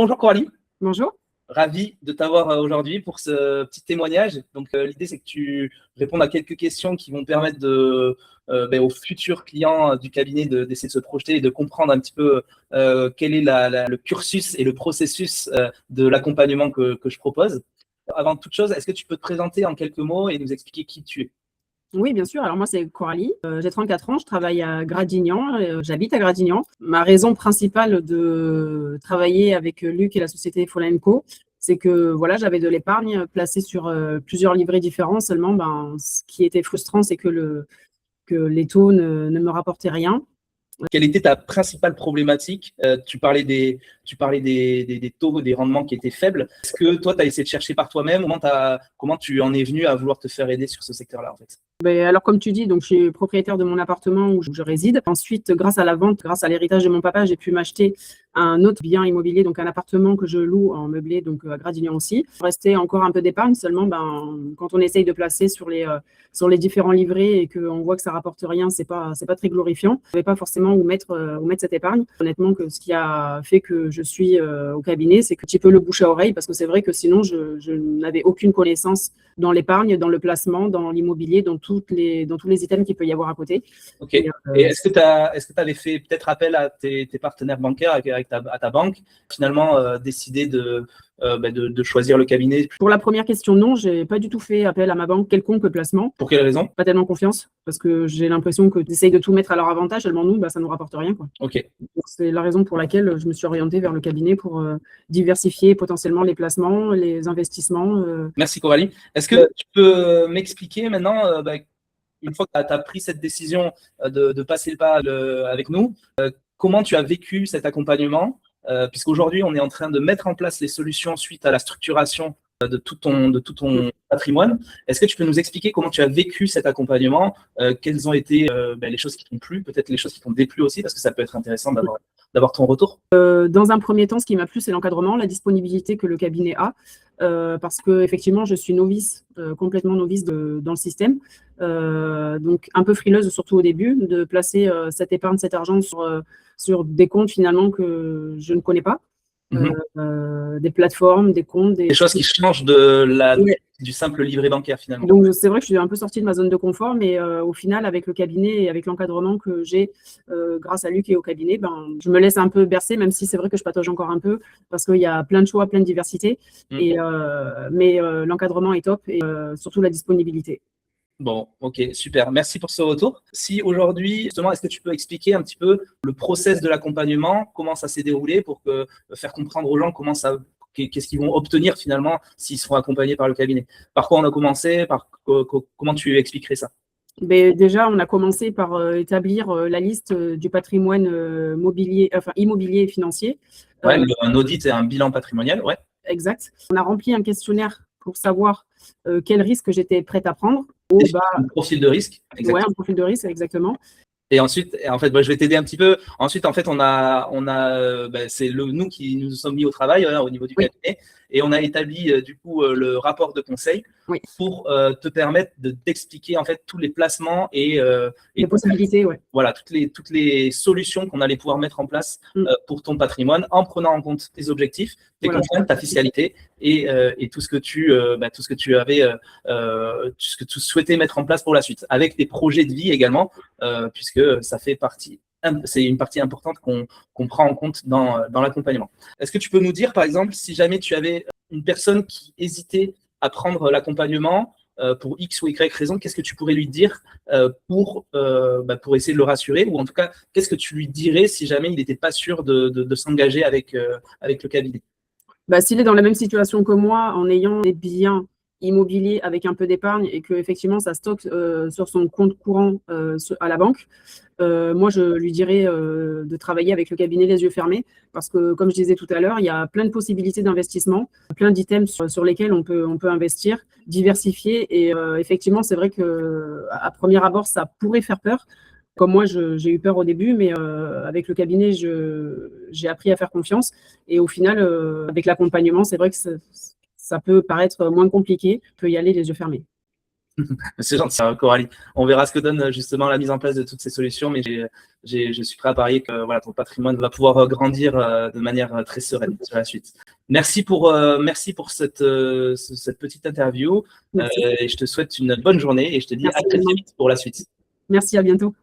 Bonjour Coralie, Bonjour. ravi de t'avoir aujourd'hui pour ce petit témoignage. Donc l'idée c'est que tu répondes à quelques questions qui vont permettre aux futurs clients du cabinet d'essayer de se projeter et de comprendre un petit peu quel est le cursus et le processus de l'accompagnement que je propose. Avant toute chose, est-ce que tu peux te présenter en quelques mots et nous expliquer qui tu es? Oui, bien sûr. Alors moi, c'est Coralie. J'ai 34 ans, je travaille à Gradignan, j'habite à Gradignan. Ma raison principale de travailler avec Luc et la société Fola & Co, c'est que voilà, j'avais de l'épargne placée sur plusieurs livrets différents. Seulement, ce qui était frustrant, c'est que les taux ne me rapportaient rien. Quelle était ta principale problématique? Tu parlais des taux, des rendements qui étaient faibles. Est-ce que toi, tu as essayé de chercher par toi-même? Comment tu en es venu à vouloir te faire aider sur ce secteur-là, en fait? Alors, comme tu dis, donc, je suis propriétaire de mon appartement où je réside. Ensuite, grâce à la vente, grâce à l'héritage de mon papa, j'ai pu m'acheter un autre bien immobilier, donc un appartement que je loue en meublé, donc à Gradignan aussi. Il restait encore un peu d'épargne, seulement quand on essaye de placer sur les différents livrets et qu'on voit que ça rapporte rien, c'est pas très glorifiant. Je ne savais pas forcément où mettre cette épargne. Honnêtement, ce qui a fait que je suis au cabinet, c'est que un petit peu le bouche à oreille, parce que c'est vrai que sinon, je n'avais aucune connaissance dans l'épargne, dans le placement, dans l'immobilier, dans tous les items qu'il peut y avoir à côté. Ok. Et est-ce que tu avais fait peut-être appel à tes partenaires bancaires, à ta banque, finalement décider de choisir le cabinet? Pour la première question, non, j'ai pas du tout fait appel à ma banque quelconque placement. Pour quelle raison? Pas tellement confiance, parce que j'ai l'impression que tu essayes de tout mettre à leur avantage, seulement nous, ça ne nous rapporte rien, quoi. Ok. Donc, c'est la raison pour laquelle je me suis orientée vers le cabinet pour diversifier potentiellement les placements, les investissements. Merci Coralie. Est-ce que tu peux m'expliquer maintenant, une fois que tu as pris cette décision de passer le pas avec nous, comment tu as vécu cet accompagnement, puisqu'aujourd'hui, on est en train de mettre en place les solutions suite à la structuration de tout ton patrimoine. Est-ce que tu peux nous expliquer comment tu as vécu cet accompagnement, quelles ont été les choses qui t'ont plu, peut-être les choses qui t'ont déplu aussi, parce que ça peut être intéressant d'avoir ton retour. Dans un premier temps, ce qui m'a plu, c'est l'encadrement, la disponibilité que le cabinet a, parce que effectivement, je suis novice, complètement novice dans le système, donc un peu frileuse, surtout au début, de placer cette épargne, cet argent sur des comptes finalement que je ne connais pas, des plateformes, des comptes, des choses qui changent du simple livret bancaire finalement. Donc c'est vrai que je suis un peu sortie de ma zone de confort, mais au final, avec le cabinet et avec l'encadrement que j'ai grâce à Luc et au cabinet, je me laisse un peu bercer, même si c'est vrai que je patauge encore un peu, parce qu'il y a plein de choix, plein de diversité, mais l'encadrement est top et surtout la disponibilité. Bon, ok, super. Merci pour ce retour. Si aujourd'hui, justement, est-ce que tu peux expliquer un petit peu le process de l'accompagnement, comment ça s'est déroulé pour faire comprendre aux gens qu'est-ce qu'ils vont obtenir finalement s'ils seront accompagnés par le cabinet? Par quoi on a commencé? Comment tu expliquerais ça? Déjà, on a commencé par établir la liste du patrimoine immobilier et financier. Ouais, un audit et un bilan patrimonial, ouais. Exact. On a rempli un questionnaire pour savoir quel risque j'étais prête à prendre. Un profil de risque. Ouais, un profil de risque, exactement. Et ensuite, en fait, je vais t'aider un petit peu. Ensuite, en fait, c'est nous qui nous sommes mis au travail au niveau du cabinet, et on a établi du coup le rapport de conseil pour te permettre d'expliquer en fait tous les placements et les possibilités, ouais. Voilà, toutes les solutions qu'on allait pouvoir mettre en place pour ton patrimoine, en prenant en compte tes objectifs, tes contraintes, ta fiscalité et tout ce que tu souhaitais mettre en place pour la suite, avec des projets de vie également, puisque c'est une partie importante qu'on prend en compte dans l'accompagnement. Est-ce que tu peux nous dire, par exemple, si jamais tu avais une personne qui hésitait à prendre l'accompagnement pour X ou Y raison, qu'est-ce que tu pourrais lui dire pour essayer de le rassurer, ou en tout cas, qu'est-ce que tu lui dirais si jamais il n'était pas sûr de s'engager avec le cabinet? S'il est dans la même situation que moi, en ayant des biens immobiliers avec un peu d'épargne et que effectivement ça stocke sur son compte courant à la banque, moi je lui dirais de travailler avec le cabinet les yeux fermés, parce que comme je disais tout à l'heure, il y a plein de possibilités d'investissement, plein d'items sur lesquels on peut investir, diversifier, et effectivement c'est vrai que à premier abord ça pourrait faire peur. Comme moi, j'ai eu peur au début, mais avec le cabinet, j'ai appris à faire confiance. Et au final, avec l'accompagnement, c'est vrai que ça peut paraître moins compliqué. On peut y aller les yeux fermés. C'est gentil, Coralie. On verra ce que donne justement la mise en place de toutes ces solutions, mais je suis prêt à parier que voilà, ton patrimoine va pouvoir grandir de manière très sereine sur la suite. Merci pour cette petite interview. Et je te souhaite une bonne journée et je te dis à très vite pour la suite. Merci, à bientôt.